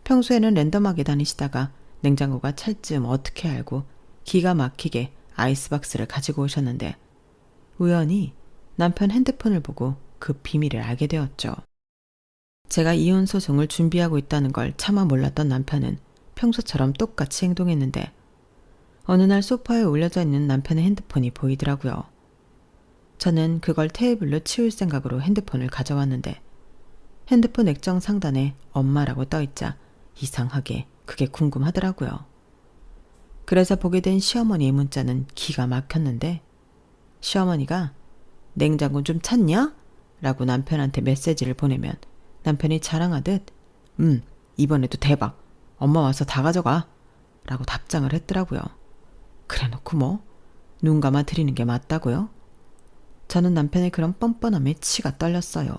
Speaker 1: 평소에는 랜덤하게 다니시다가 냉장고가 찰 즈음 어떻게 알고 기가 막히게 아이스박스를 가지고 오셨는데 우연히 남편 핸드폰을 보고 그 비밀을 알게 되었죠. 제가 이혼 소송을 준비하고 있다는 걸 차마 몰랐던 남편은 평소처럼 똑같이 행동했는데 어느 날 소파에 올려져 있는 남편의 핸드폰이 보이더라고요. 저는 그걸 테이블로 치울 생각으로 핸드폰을 가져왔는데 핸드폰 액정 상단에 엄마라고 떠있자 이상하게 그게 궁금하더라고요. 그래서 보게 된 시어머니의 문자는 기가 막혔는데 시어머니가 냉장고 좀 찼냐? 라고 남편한테 메시지를 보내면 남편이 자랑하듯 이번에도 대박. 엄마 와서 다 가져가. 라고 답장을 했더라고요. 그래놓고 뭐 눈 감아 드리는 게 맞다고요? 저는 남편의 그런 뻔뻔함에 치가 떨렸어요.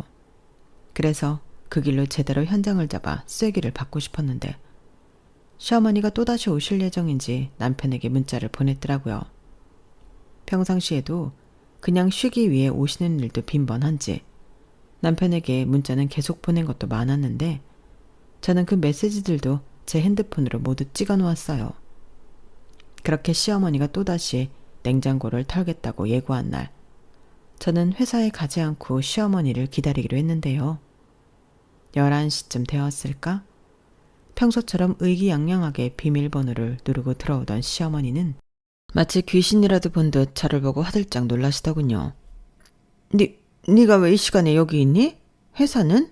Speaker 1: 그래서 그 길로 제대로 현장을 잡아 쐐기를 받고 싶었는데 시어머니가 또다시 오실 예정인지 남편에게 문자를 보냈더라고요. 평상시에도 그냥 쉬기 위해 오시는 일도 빈번한지 남편에게 문자는 계속 보낸 것도 많았는데 저는 그 메시지들도 제 핸드폰으로 모두 찍어 놓았어요. 그렇게 시어머니가 또다시 냉장고를 털겠다고 예고한 날 저는 회사에 가지 않고 시어머니를 기다리기로 했는데요. 11시쯤 되었을까? 평소처럼 의기양양하게 비밀번호를 누르고 들어오던 시어머니는 마치 귀신이라도 본 듯 저를 보고 화들짝 놀라시더군요. 네가 왜 이 시간에 여기 있니? 회사는?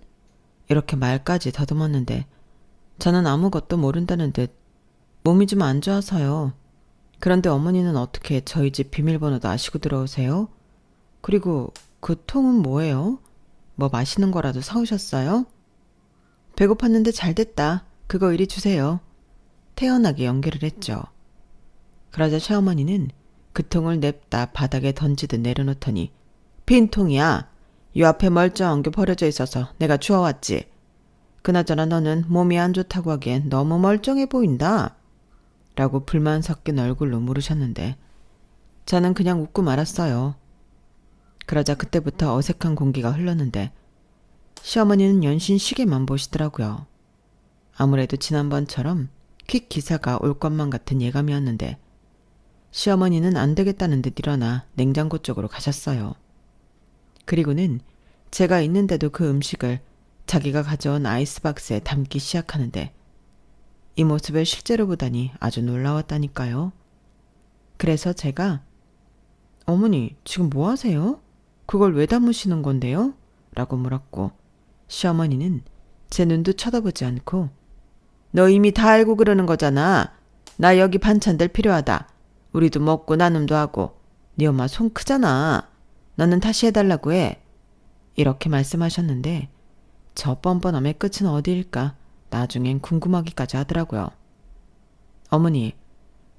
Speaker 1: 이렇게 말까지 더듬었는데 저는 아무것도 모른다는 듯 몸이 좀 안 좋아서요. 그런데 어머니는 어떻게 저희 집 비밀번호도 아시고 들어오세요? 그리고 그 통은 뭐예요? 뭐 맛있는 거라도 사오셨어요? 배고팠는데 잘됐다. 그거 이리 주세요. 태연하게 연결을 했죠. 그러자 시어머니는 그 통을 냅다 바닥에 던지듯 내려놓더니 빈통이야. 요 앞에 멀쩡한 게 버려져 있어서 내가 주워왔지. 그나저나 너는 몸이 안 좋다고 하기엔 너무 멀쩡해 보인다. 라고 불만 섞인 얼굴로 물으셨는데 저는 그냥 웃고 말았어요. 그러자 그때부터 어색한 공기가 흘렀는데 시어머니는 연신 시계만 보시더라고요. 아무래도 지난번처럼 퀵 기사가 올 것만 같은 예감이었는데 시어머니는 안 되겠다는 듯 일어나 냉장고 쪽으로 가셨어요. 그리고는 제가 있는데도 그 음식을 자기가 가져온 아이스박스에 담기 시작하는데 이 모습을 실제로 보다니 아주 놀라웠다니까요. 그래서 제가 어머니 지금 뭐 하세요? 그걸 왜 담으시는 건데요? 라고 물었고 시어머니는 제 눈도 쳐다보지 않고 너 이미 다 알고 그러는 거잖아. 나 여기 반찬들 필요하다. 우리도 먹고 나눔도 하고 네 엄마 손 크잖아. 너는 다시 해달라고 해. 이렇게 말씀하셨는데 저 뻔뻔함의 끝은 어디일까 나중엔 궁금하기까지 하더라고요. 어머니,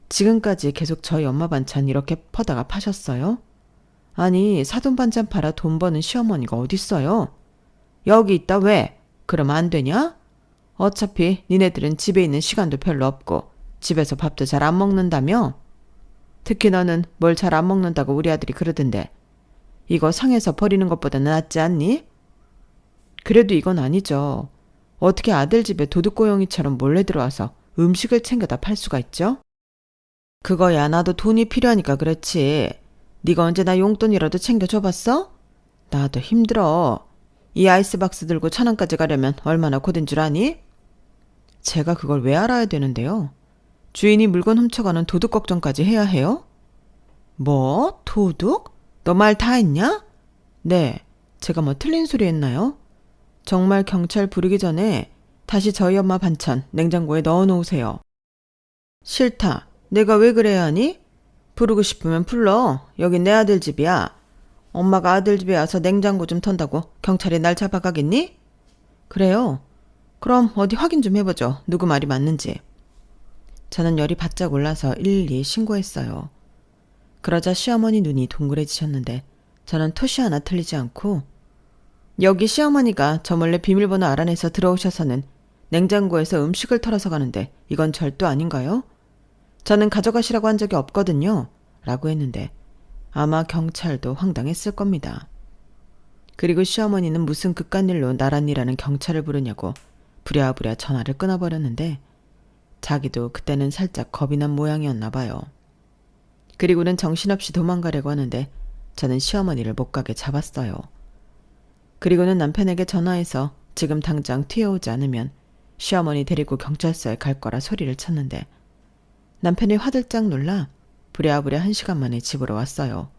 Speaker 1: 지금까지 계속 저희 엄마 반찬 이렇게 퍼다가 파셨어요? 아니, 사돈 반찬 팔아 돈 버는 시어머니가 어딨어요? 여기 있다 왜? 그러면 안 되냐? 어차피 니네들은 집에 있는 시간도 별로 없고 집에서 밥도 잘 안 먹는다며? 특히 너는 뭘 잘 안 먹는다고 우리 아들이 그러던데 이거 상해서 버리는 것보다는 낫지 않니? 그래도 이건 아니죠. 어떻게 아들 집에 도둑고양이처럼 몰래 들어와서 음식을 챙겨다 팔 수가 있죠? 그거야 나도 돈이 필요하니까 그렇지. 네가 언제 나 용돈이라도 챙겨줘봤어? 나도 힘들어. 이 아이스박스 들고 천안까지 가려면 얼마나 고된 줄 아니? 제가 그걸 왜 알아야 되는데요? 주인이 물건 훔쳐가는 도둑 걱정까지 해야 해요? 뭐? 도둑? 너 말 다 했냐? 네. 제가 뭐 틀린 소리 했나요? 정말 경찰 부르기 전에 다시 저희 엄마 반찬 냉장고에 넣어놓으세요. 싫다. 내가 왜 그래야 하니? 부르고 싶으면 불러. 여긴 내 아들 집이야. 엄마가 아들 집에 와서 냉장고 좀 턴다고 경찰이 날 잡아가겠니? 그래요. 그럼 어디 확인 좀 해보죠. 누구 말이 맞는지. 저는 열이 바짝 올라서 일일이 신고했어요. 그러자 시어머니 눈이 동그래지셨는데 저는 토시 하나 틀리지 않고 여기 시어머니가 저 몰래 비밀번호 알아내서 들어오셔서는 냉장고에서 음식을 털어서 가는데 이건 절도 아닌가요? 저는 가져가시라고 한 적이 없거든요. 라고 했는데 아마 경찰도 황당했을 겁니다. 그리고 시어머니는 무슨 그깟 일로 나란히라는 경찰을 부르냐고 부랴부랴 전화를 끊어버렸는데 자기도 그때는 살짝 겁이 난 모양이었나 봐요. 그리고는 정신없이 도망가려고 하는데 저는 시어머니를 못 가게 잡았어요. 그리고는 남편에게 전화해서 지금 당장 튀어오지 않으면 시어머니 데리고 경찰서에 갈 거라 소리를 쳤는데 남편이 화들짝 놀라 부랴부랴 1시간 만에 집으로 왔어요.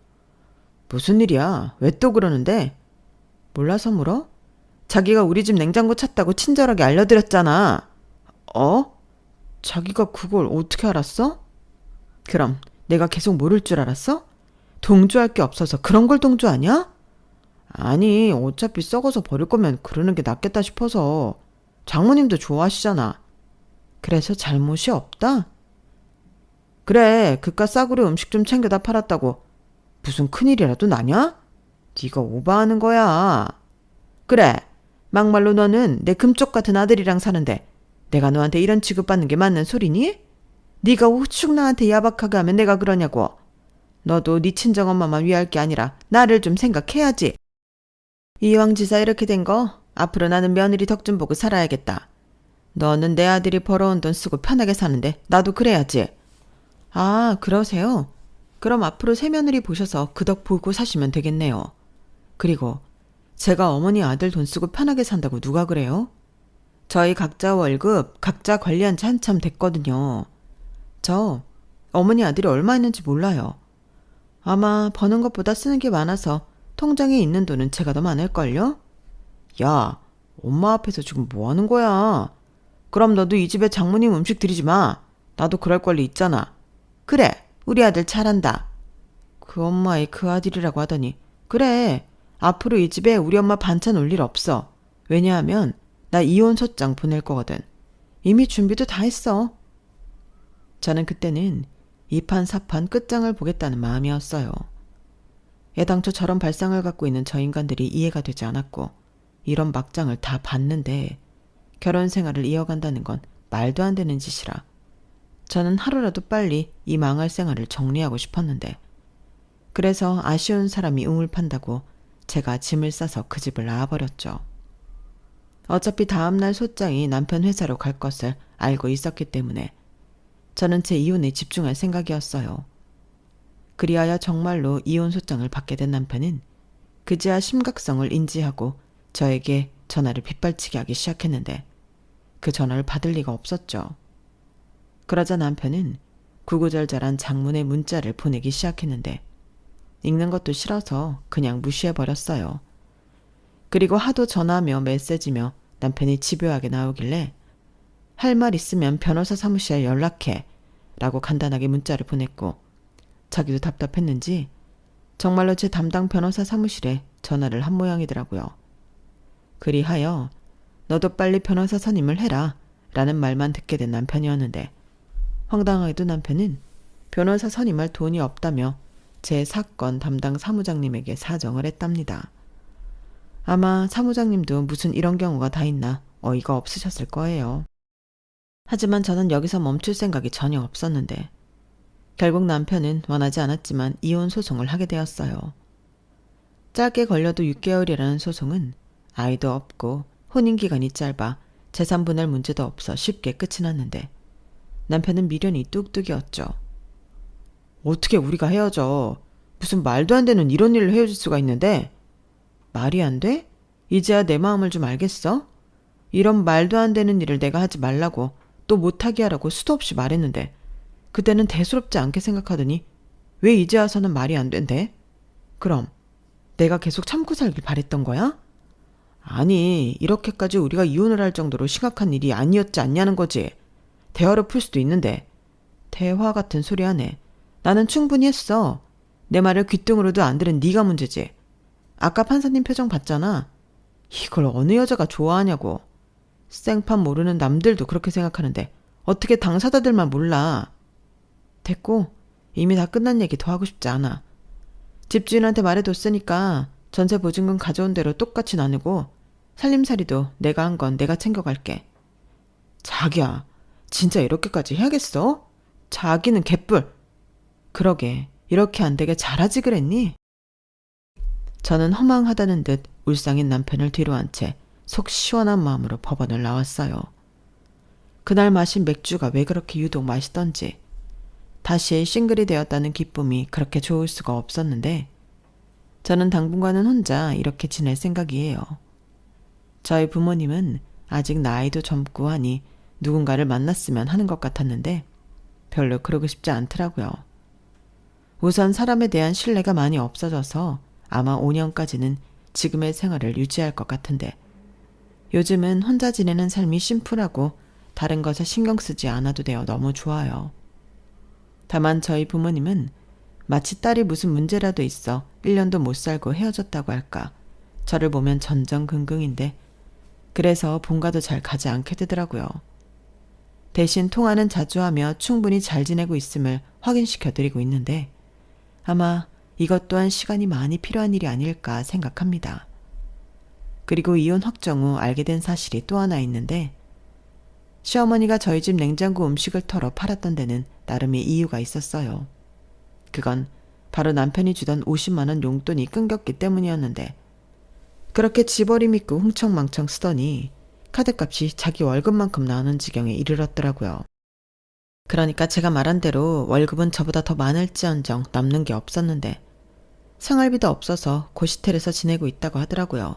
Speaker 1: 무슨 일이야? 왜 또 그러는데? 몰라서 물어? 자기가 우리 집 냉장고 찾다고 친절하게 알려드렸잖아. 어? 자기가 그걸 어떻게 알았어? 그럼 내가 계속 모를 줄 알았어? 동조할 게 없어서 그런 걸 동조하냐? 아니, 어차피 썩어서 버릴 거면 그러는 게 낫겠다 싶어서. 장모님도 좋아하시잖아. 그래서 잘못이 없다? 그래, 그깟 싸구려 음식 좀 챙겨다 팔았다고 무슨 큰일이라도 나냐? 네가 오바하는 거야. 그래, 막말로 너는 내 금쪽 같은 아들이랑 사는데 내가 너한테 이런 취급받는 게 맞는 소리니? 네가 우측 나한테 야박하게 하면 내가 그러냐고. 너도 네 친정엄마만 위할 게 아니라 나를 좀 생각해야지. 이왕지사 이렇게 된 거 앞으로 나는 며느리 덕 좀 보고 살아야겠다. 너는 내 아들이 벌어온 돈 쓰고 편하게 사는데 나도 그래야지. 아, 그러세요? 그럼 앞으로 새며느리 보셔서 그 덕 보고 사시면 되겠네요. 그리고 제가 어머니 아들 돈 쓰고 편하게 산다고 누가 그래요? 저희 각자 월급 각자 관리한 지 한참 됐거든요. 저 어머니 아들이 얼마 있는지 몰라요. 아마 버는 것보다 쓰는 게 많아서 통장에 있는 돈은 제가 더 많을걸요? 야, 엄마 앞에서 지금 뭐 하는 거야? 그럼 너도 이 집에 장모님 음식 드리지 마. 나도 그럴 권리 있잖아. 그래, 우리 아들 잘한다. 그 엄마의 그 아들이라고 하더니 그래, 앞으로 이 집에 우리 엄마 반찬 올 일 없어. 왜냐하면 나 이혼 소장 보낼 거거든. 이미 준비도 다 했어. 저는 그때는 이판사판 끝장을 보겠다는 마음이었어요. 애당초 저런 발상을 갖고 있는 저 인간들이 이해가 되지 않았고 이런 막장을 다 봤는데 결혼 생활을 이어간다는 건 말도 안 되는 짓이라 저는 하루라도 빨리 이 망할 생활을 정리하고 싶었는데 그래서 아쉬운 사람이 우물 판다고 제가 짐을 싸서 그 집을 나와버렸죠. 어차피 다음날 소장이 남편 회사로 갈 것을 알고 있었기 때문에 저는 제 이혼에 집중할 생각이었어요. 그리하여 정말로 이혼 소장을 받게 된 남편은 그제야 심각성을 인지하고 저에게 전화를 빗발치게 하기 시작했는데 그 전화를 받을 리가 없었죠. 그러자 남편은 구구절절한 장문의 문자를 보내기 시작했는데 읽는 것도 싫어서 그냥 무시해버렸어요. 그리고 하도 전화며 메시지며 남편이 집요하게 나오길래 할 말 있으면 변호사 사무실에 연락해 라고 간단하게 문자를 보냈고 자기도 답답했는지 정말로 제 담당 변호사 사무실에 전화를 한 모양이더라고요. 그리하여 너도 빨리 변호사 선임을 해라 라는 말만 듣게 된 남편이었는데 황당하게도 남편은 변호사 선임할 돈이 없다며 제 사건 담당 사무장님에게 사정을 했답니다. 아마 사무장님도 무슨 이런 경우가 다 있나 어이가 없으셨을 거예요. 하지만 저는 여기서 멈출 생각이 전혀 없었는데 결국 남편은 원하지 않았지만 이혼 소송을 하게 되었어요. 짧게 걸려도 6개월이라는 소송은 아이도 없고 혼인기간이 짧아 재산분할 문제도 없어 쉽게 끝이 났는데 남편은 미련이 뚝뚝이었죠. 어떻게 우리가 헤어져? 무슨 말도 안 되는 이런 일로 헤어질 수가 있는데? 말이 안 돼? 이제야 내 마음을 좀 알겠어? 이런 말도 안 되는 일을 내가 하지 말라고 또 못하게 하라고 수도 없이 말했는데 그때는 대수롭지 않게 생각하더니 왜 이제 와서는 말이 안 된대? 그럼 내가 계속 참고 살길 바랬던 거야? 아니, 이렇게까지 우리가 이혼을 할 정도로 심각한 일이 아니었지 않냐는 거지. 대화로 풀 수도 있는데. 대화 같은 소리 하네. 나는 충분히 했어. 내 말을 귓등으로도 안 들은 네가 문제지. 아까 판사님 표정 봤잖아. 이걸 어느 여자가 좋아하냐고. 생판 모르는 남들도 그렇게 생각하는데 어떻게 당사자들만 몰라. 됐고 이미 다 끝난 얘기 더 하고 싶지 않아. 집주인한테 말해뒀으니까 전세 보증금 가져온 대로 똑같이 나누고 살림살이도 내가 한 건 내가 챙겨갈게. 자기야, 진짜 이렇게까지 해야겠어? 자기는 개뿔. 그러게, 이렇게 안 되게 잘하지 그랬니? 저는 허망하다는 듯 울상인 남편을 뒤로 한 채 속 시원한 마음으로 법원을 나왔어요. 그날 마신 맥주가 왜 그렇게 유독 맛있던지 다시 싱글이 되었다는 기쁨이 그렇게 좋을 수가 없었는데 저는 당분간은 혼자 이렇게 지낼 생각이에요. 저희 부모님은 아직 나이도 젊고 하니 누군가를 만났으면 하는 것 같았는데 별로 그러고 싶지 않더라고요. 우선 사람에 대한 신뢰가 많이 없어져서 아마 5년까지는 지금의 생활을 유지할 것 같은데 요즘은 혼자 지내는 삶이 심플하고 다른 것에 신경 쓰지 않아도 되어 너무 좋아요. 다만 저희 부모님은 마치 딸이 무슨 문제라도 있어 1년도 못 살고 헤어졌다고 할까 저를 보면 전전긍긍인데 그래서 본가도 잘 가지 않게 되더라고요. 대신 통화는 자주 하며 충분히 잘 지내고 있음을 확인시켜드리고 있는데 아마 이것 또한 시간이 많이 필요한 일이 아닐까 생각합니다. 그리고 이혼 확정 후 알게 된 사실이 또 하나 있는데 시어머니가 저희 집 냉장고 음식을 털어 팔았던 데는 나름의 이유가 있었어요. 그건 바로 남편이 주던 50만 원 용돈이 끊겼기 때문이었는데 그렇게 집어리 믿고 흥청망청 쓰더니 카드값이 자기 월급만큼 나오는 지경에 이르렀더라고요. 그러니까 제가 말한 대로 월급은 저보다 더 많을지언정 남는 게 없었는데 생활비도 없어서 고시텔에서 지내고 있다고 하더라고요.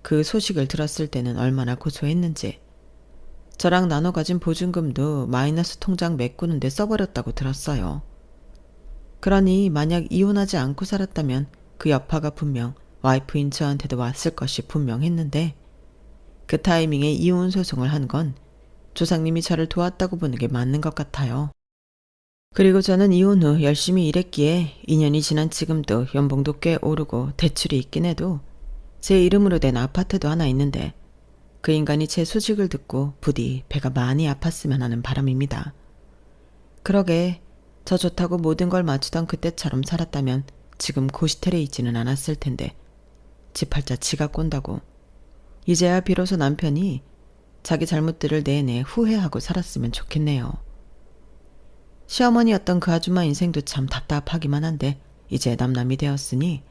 Speaker 1: 그 소식을 들었을 때는 얼마나 고소했는지 저랑 나눠 가진 보증금도 마이너스 통장 메꾸는데 써버렸다고 들었어요. 그러니 만약 이혼하지 않고 살았다면 그 여파가 분명 와이프인 저한테도 왔을 것이 분명했는데 그 타이밍에 이혼 소송을 한 건 조상님이 저를 도왔다고 보는 게 맞는 것 같아요. 그리고 저는 이혼 후 열심히 일했기에 2년이 지난 지금도 연봉도 꽤 오르고 대출이 있긴 해도 제 이름으로 된 아파트도 하나 있는데 그 인간이 제 소식을 듣고 부디 배가 많이 아팠으면 하는 바람입니다. 그러게 저 좋다고 모든 걸 맞추던 그때처럼 살았다면 지금 고시텔에 있지는 않았을 텐데 지 팔자 지가 꼰다고 이제야 비로소 남편이 자기 잘못들을 내내 후회하고 살았으면 좋겠네요. 시어머니였던 그 아줌마 인생도 참 답답하기만 한데 이제 남남이 되었으니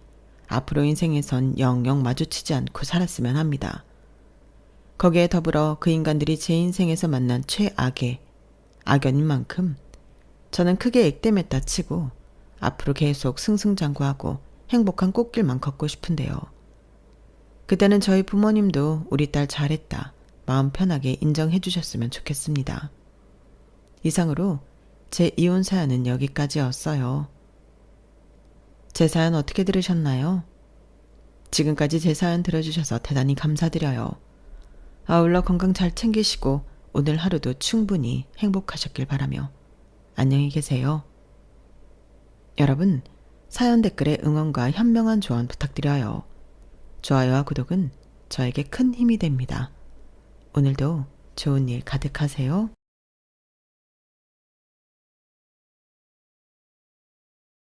Speaker 1: 앞으로 인생에선 영영 마주치지 않고 살았으면 합니다. 거기에 더불어 그 인간들이 제 인생에서 만난 최악의 악연인 만큼 저는 크게 액땜했다 치고 앞으로 계속 승승장구하고 행복한 꽃길만 걷고 싶은데요. 그때는 저희 부모님도 우리 딸 잘했다, 마음 편하게 인정해 주셨으면 좋겠습니다. 이상으로 제 이혼 사연은 여기까지였어요. 제 사연 어떻게 들으셨나요? 지금까지 제 사연 들어주셔서 대단히 감사드려요. 아울러 건강 잘 챙기시고 오늘 하루도 충분히 행복하셨길 바라며 안녕히 계세요. 여러분, 사연 댓글에 응원과 현명한 조언 부탁드려요. 좋아요와 구독은 저에게 큰 힘이 됩니다. 오늘도 좋은 일 가득하세요.